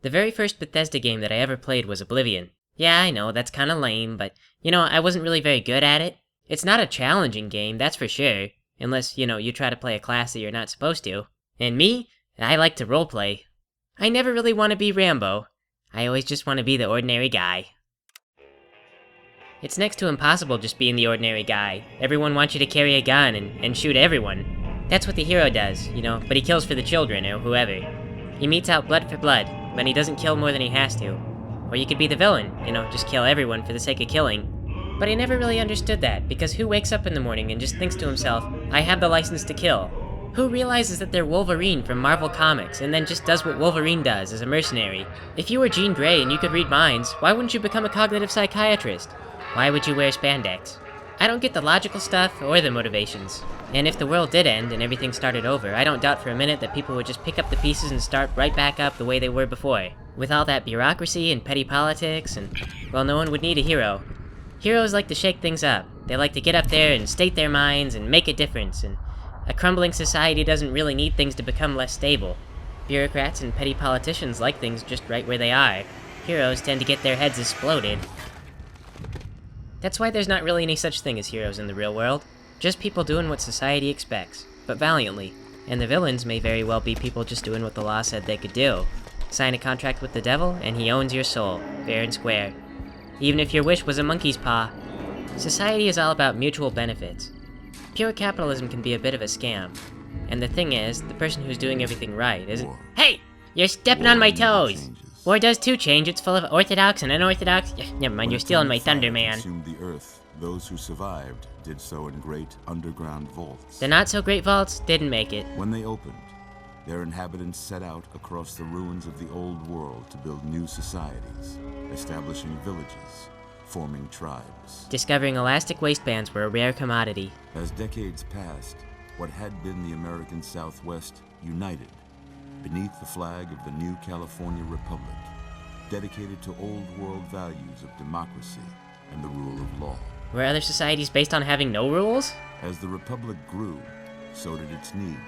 The very first Bethesda game that I ever played was Oblivion. Yeah, I know, that's kinda lame, but, I wasn't really very good at it. It's not a challenging game, that's for sure. Unless, you try to play a class that you're not supposed to. And me? I like to roleplay. I never really want to be Rambo. I always just want to be the ordinary guy. It's next to impossible just being the ordinary guy. Everyone wants you to carry a gun and shoot everyone. That's what the hero does, but he kills for the children or whoever. He metes out blood for blood, but he doesn't kill more than he has to. Or you could be the villain, just kill everyone for the sake of killing. But I never really understood that, because who wakes up in the morning and just thinks to himself, I have the license to kill? Who realizes that they're Wolverine from Marvel Comics and then just does what Wolverine does as a mercenary? If you were Jean Grey and you could read minds, why wouldn't you become a cognitive psychiatrist? Why would you wear spandex? I don't get the logical stuff or the motivations. And if the world did end and everything started over, I don't doubt for a minute that people would just pick up the pieces and start right back up the way they were before. With all that bureaucracy and petty politics and, well, no one would need a hero. Heroes like to shake things up. They like to get up there and state their minds and make a difference, and a crumbling society doesn't really need things to become less stable. Bureaucrats and petty politicians like things just right where they are. Heroes tend to get their heads exploded. That's why there's not really any such thing as heroes in the real world. Just people doing what society expects, but valiantly. And the villains may very well be people just doing what the law said they could do. Sign a contract with the devil, and he owns your soul, fair and square. Even if your wish was a monkey's paw. Society is all about mutual benefits. Pure capitalism can be a bit of a scam. And the thing is, the person who's doing everything right isn't— Hey! You're stepping on my toes! War does too change, it's full of orthodox and unorthodox— Never mind, you're stealing my thunder, man. The earth, those who survived did so in great underground vaults. The not-so-great vaults didn't make it. When they opened, their inhabitants set out across the ruins of the old world to build new societies, establishing villages, forming tribes. Discovering elastic waistbands were a rare commodity. As decades passed, what had been the American Southwest united beneath the flag of the new California Republic, dedicated to old world values of democracy and the rule of law. Were other societies based on having no rules? As the Republic grew, so did its needs.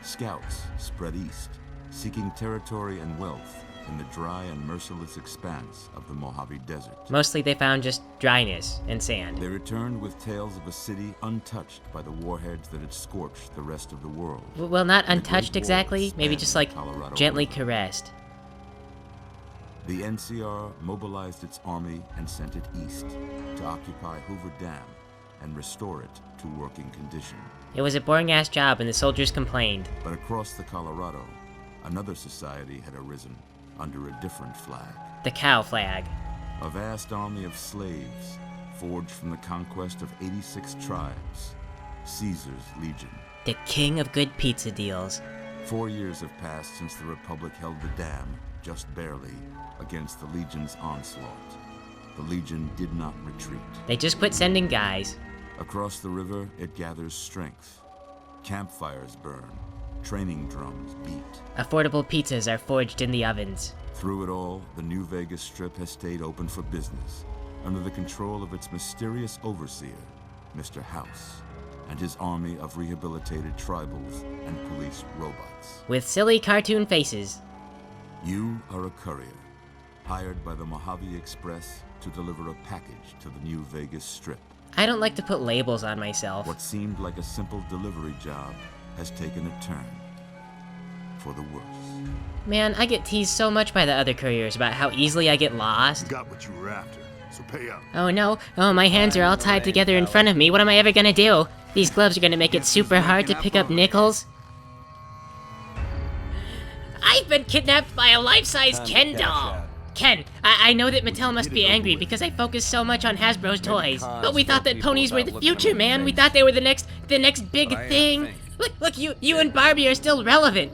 Scouts spread east, seeking territory and wealth in the dry and merciless expanse of the Mojave Desert. Mostly they found just dryness and sand. They returned with tales of a city untouched by the warheads that had scorched the rest of the world. Well, not untouched exactly, maybe just like gently caressed. The NCR mobilized its army and sent it east to occupy Hoover Dam and restore it to working condition. It was a boring-ass job and the soldiers complained. But across the Colorado, another society had arisen under a different flag. The cow flag. A vast army of slaves, forged from the conquest of 86 tribes. Caesar's Legion. The king of good pizza deals. 4 years have passed since the Republic held the dam, just barely, against the Legion's onslaught. The Legion did not retreat. They just quit sending guys. Across the river, it gathers strength. Campfires burn. Training drums beat. Affordable pizzas are forged in the ovens. Through it all, the New Vegas Strip has stayed open for business, under the control of its mysterious overseer, Mr. House, and his army of rehabilitated tribals and police robots. With silly cartoon faces. You are a courier, hired by the Mojave Express to deliver a package to the New Vegas Strip. I don't like to put labels on myself. What seemed like a simple delivery job has taken a turn for the worse. Man, I get teased so much by the other couriers about how easily I get lost. You got what you were after, so pay up. Oh no, my hands are all tied together in front of me. What am I ever gonna do? These gloves are gonna make it super hard to pick up nickels. I've been kidnapped by a life-size Ken doll! Ken, I know that Mattel must be angry because I focus so much on Hasbro's toys. But we thought that ponies were the future, man. We thought they were the next big thing. Look, you and Barbie are still relevant.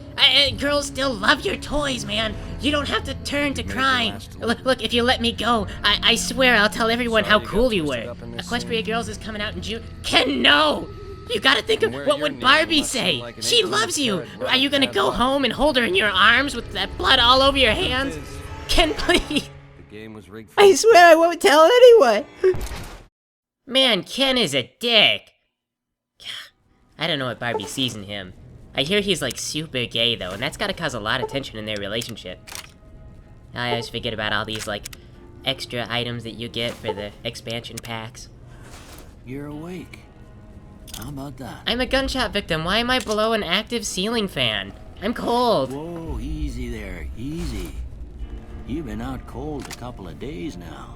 Girls still love your toys, man. You don't have to turn to crime. Look, if you let me go, I swear I'll tell everyone how cool you were. Equestria Girls is coming out in June. Ken, no! You gotta think of what would Barbie say. She loves you. Are you gonna go home and hold her in your arms with that blood all over your hands? Ken, please. I swear I won't tell anyone. Man, Ken is a dick. I don't know what Barbie sees in him. I hear he's like super gay though, and that's gotta cause a lot of tension in their relationship. I always forget about all these, like, extra items that you get for the expansion packs. You're awake. How about that? I'm a gunshot victim. Why am I below an active ceiling fan? I'm cold. Whoa, easy there, easy. You've been out cold a couple of days now.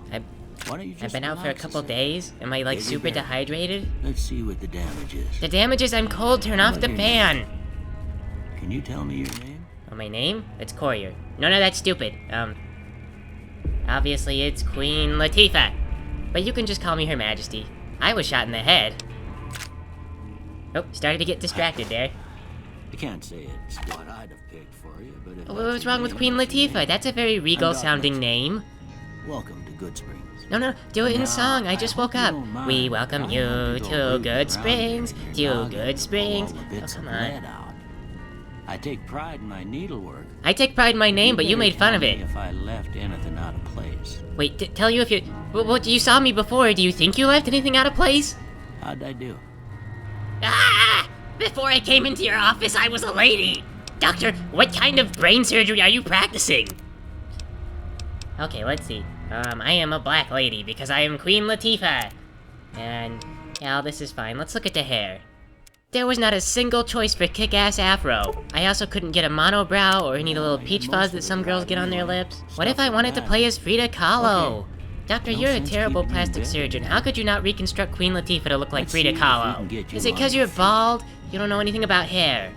Why don't you just I've been out for a relax couple second? days. Am I, like, Get super your bearings. dehydrated? Let's see what the damage is. The damage is I'm cold. Turn off the Okay. fan. Can you tell me your name? Oh, my name? It's Courier. No, that's stupid. Obviously it's Queen Latifah. But you can just call me Her Majesty. I was shot in the head. Oh, started to get distracted there. I can't say it's what I'd have picked for you, but if What's wrong with Queen Latifah? That's a very regal-sounding name. Welcome to Goodsprings. No, do it in Now, song. I just I woke hope you up. don't mind. We welcome I you want to go rooting Goodsprings, around to here in your dog and Goodsprings. pull all the Oh, bits come of on. lead out. I take pride in my needlework. I take pride in my name, but you better made fun tell of me it. If I left anything out of place. Wait, tell you if you... Well, you saw me before. Do you think you left anything out of place? How'd I do? Ah! Before I came into your office, I was a lady. Doctor, what kind of brain surgery are you practicing? Okay, let's see. I am a black lady because I am Queen Latifah. And, yeah, this is fine. Let's look at the hair. There was not a single choice for kick-ass afro. I also couldn't get a monobrow or any of the little peach fuzz that some girls get on their lips. What if I wanted to play as Frida Kahlo? Doctor, No you're a sense terrible keeping you in plastic bed. surgeon. How could you not reconstruct Queen Latifah to look like Let's Frida see if we Kahlo? can get you Is it because on you're your feet. bald? You don't know anything about hair.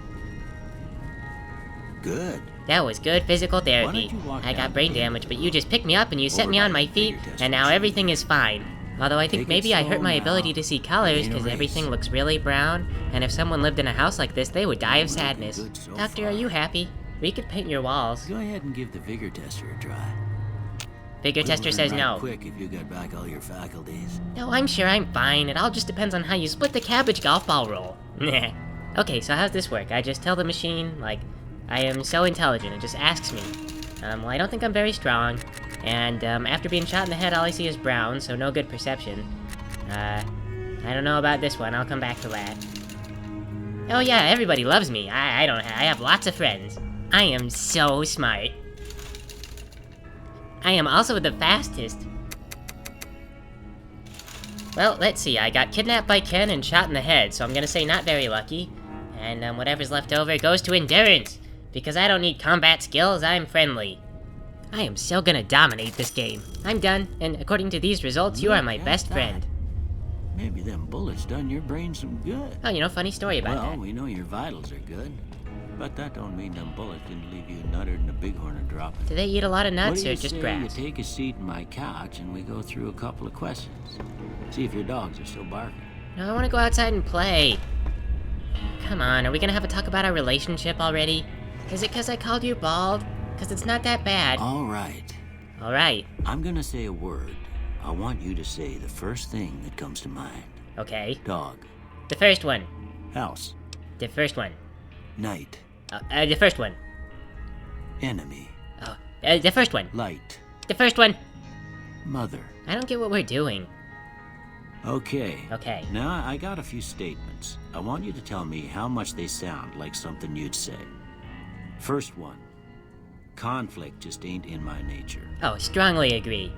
Good. That was good physical therapy. Why don't you walk I got down brain here? damage, but you just picked me up and you set Over me on by my the feet, figure test and now machine. everything is fine. Although I think Take it maybe I hurt slow my now. ability to see colors, Ain't a because race. everything looks really brown, and if someone lived in a house like this, they would die of Looking sadness. good so Doctor, far. are you happy? We could paint your walls. Go ahead and give the vigor tester a try. Figure We'll tester learn says right no. Quick if you got back all your faculties. No, I'm sure I'm fine. It all just depends on how you split the cabbage golf ball roll. Okay, so how's this work? I just tell the machine, like, I am so intelligent. It just asks me. Well, I don't think I'm very strong. And, after being shot in the head, all I see is brown, so no good perception. I don't know about this one. I'll come back to that. Oh yeah, everybody loves me. I have lots of friends. I am so smart. I am also the fastest. Well, let's see. I got kidnapped by Ken and shot in the head, so I'm gonna say not very lucky. And whatever's left over goes to endurance. Because I don't need combat skills, I'm friendly. I am so gonna dominate this game. I'm done, and according to these results, you are my Look best at friend. that. Maybe them bullets done your brain some good. Oh, funny story about Well, that. we know your vitals are good. But that don't mean them bullets didn't leave you nuttered and a bighorn a dropping. Do they eat a lot of What nuts do or you just say grass? you take a seat in my couch and we go through a couple of questions? See if your dogs are still barking. No, I wanna go outside and play. Come on, are we gonna have a talk about our relationship already? Is it 'cause I called you bald? 'Cause it's not that bad. All right. Alright, I'm gonna say a word. I want you to say the first thing that comes to mind. okay. Dog. The first one. House. The first one. Night. The first one. Enemy. Oh, the first one. Light. The first one. Mother. I don't get what we're doing. Okay. Okay. Now I got a few statements. I want you to tell me how much they sound like something you'd say. First one. Conflict just ain't in my nature. Oh, strongly agree.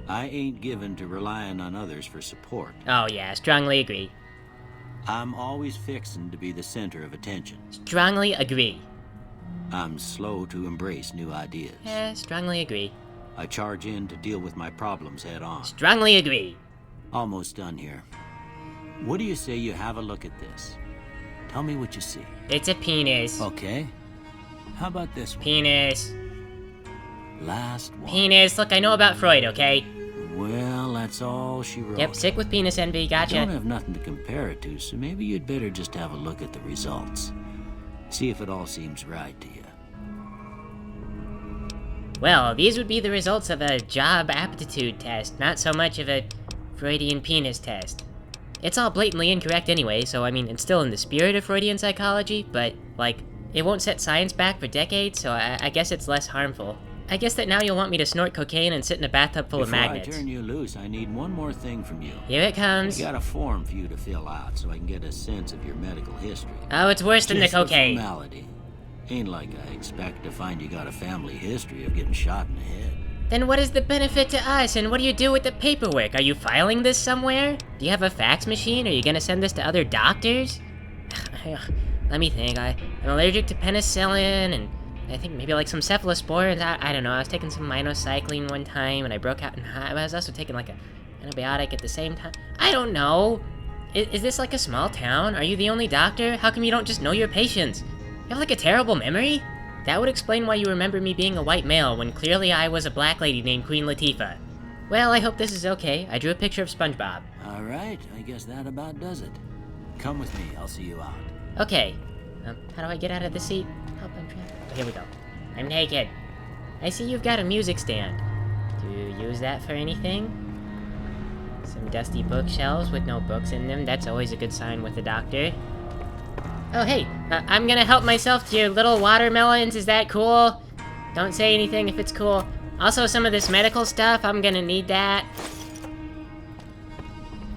I ain't given to relying on others for support. Oh yeah, strongly agree. I'm always fixin' to be the center of attention. Strongly agree. I'm slow to embrace new ideas. Strongly agree. I charge in to deal with my problems head on. Strongly agree. Almost done here. What do you say you have a look at this? Tell me what you see. It's a penis. Okay. How about this one? Penis. Last one. Penis. Look, I know about Freud, okay? Well, that's all she wrote. Yep, sick with penis envy, gotcha. Don't have nothing to compare it to, so maybe you'd better just have a look at the results. See if it all seems right to you. Well, these would be the results of a job aptitude test, not so much of a Freudian penis test. It's all blatantly incorrect anyway, so I mean, it's still in the spirit of Freudian psychology, but, like, it won't set science back for decades, so I guess it's less harmful. I guess that now you'll want me to snort cocaine and sit in a bathtub full of Before magnets. I turn you loose, I need one more thing from you. Here it comes. I got a form for you to fill out so I can get a sense of your medical history. Oh, it's worse than the Just a cocaine. formality. Ain't like I expect to find you got a family history of getting shot in the head. Then what is the benefit to us, and what do you do with the paperwork? Are you filing this somewhere? Do you have a fax machine? Are you gonna send this to other doctors? Let me think. I'm allergic to penicillin, and I think maybe like some cephalosporins. I don't know. I was taking some minocycline one time, and I broke out in hives. I was also taking like an antibiotic at the same time. I don't know. Is this like a small town? Are you the only doctor? How come you don't just know your patients? You have like a terrible memory? That would explain why you remember me being a white male when clearly I was a black lady named Queen Latifah. Well, I hope this is okay. I drew a picture of SpongeBob. All right, I guess that about does it. Come with me, I'll see you out. Okay. How do I get out of the seat? Help, I'm trapped. Oh, here we go. I'm naked. I see you've got a music stand. Do you use that for anything? Some dusty bookshelves with no books in them. That's always a good sign with a doctor. Oh, hey, I'm gonna help myself to your little watermelons. Is that cool? Don't say anything if it's cool. Also, some of this medical stuff, I'm gonna need that.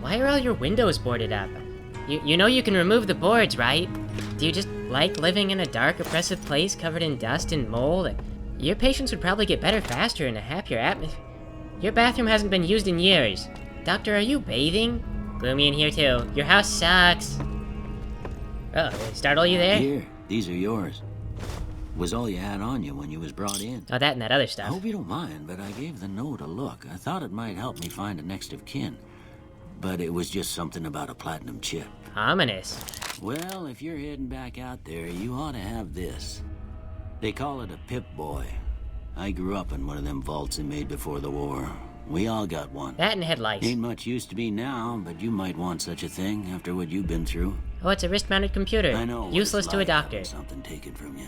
Why are all your windows boarded up? You know you can remove the boards, right? Do you just like living in a dark, oppressive place covered in dust and mold? Your patients would probably get better faster in a happier atmosphere. Your bathroom hasn't been used in years. Doctor, are you bathing? Gloomy in here too. Your house sucks. Oh, did I startle you there? Here, these are yours. Was all you had on you when you was brought in. Oh, that and that other I stuff. hope you don't mind, but I gave the note a look. I thought it might help me find a next of kin. But it was just something about a platinum chip. Ominous. Well, if you're heading back out there, you ought to have this. They call it a Pip-Boy. I grew up in one of them vaults they made before the war. We all got one. That and headlights. Ain't much use to be now, but you might want such a thing after what you've been through. Oh, it's a wrist-mounted computer. I know. Useless to a doctor. Something taken from you.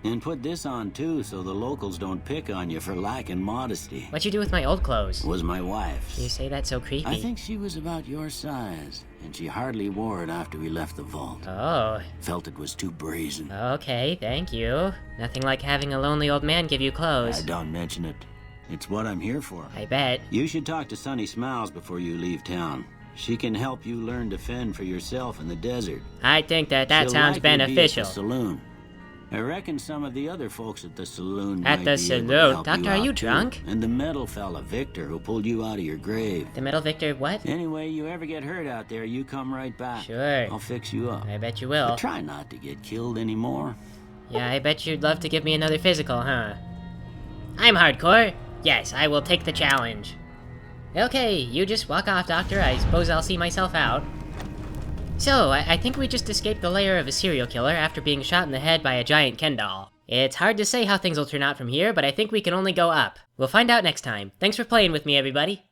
And put this on too, so the locals don't pick on you for lacking modesty. What'd you do with my old clothes? Was my wife's. You say that so creepy. I think she was about your size, and she hardly wore it after we left the vault. Oh. Felt it was too brazen. Okay, thank you. Nothing like having a lonely old man give you clothes. Don't mention it. It's what I'm here for. I bet. You should talk to Sunny Smiles before you leave town. She can help you learn to fend for yourself in the desert. I think that She'll sounds likely beneficial. Be at the saloon. I reckon some of the other folks at the saloon At might the be able to saloon? help Doctor, you are you out, too. drunk? And the metal fella, Victor, who pulled you out of your grave. The metal Victor what? Anyway, you ever get hurt out there, you come right back. Sure. I'll fix you up. I bet you will. But try not to get killed anymore. Yeah, I bet you'd love to give me another physical, huh? I'm hardcore. Yes, I will take the challenge. Okay, you just walk off, Doctor. I suppose I'll see myself out. So, I think we just escaped the lair of a serial killer after being shot in the head by a giant Ken doll. It's hard to say how things will turn out from here, but I think we can only go up. We'll find out next time. Thanks for playing with me, everybody.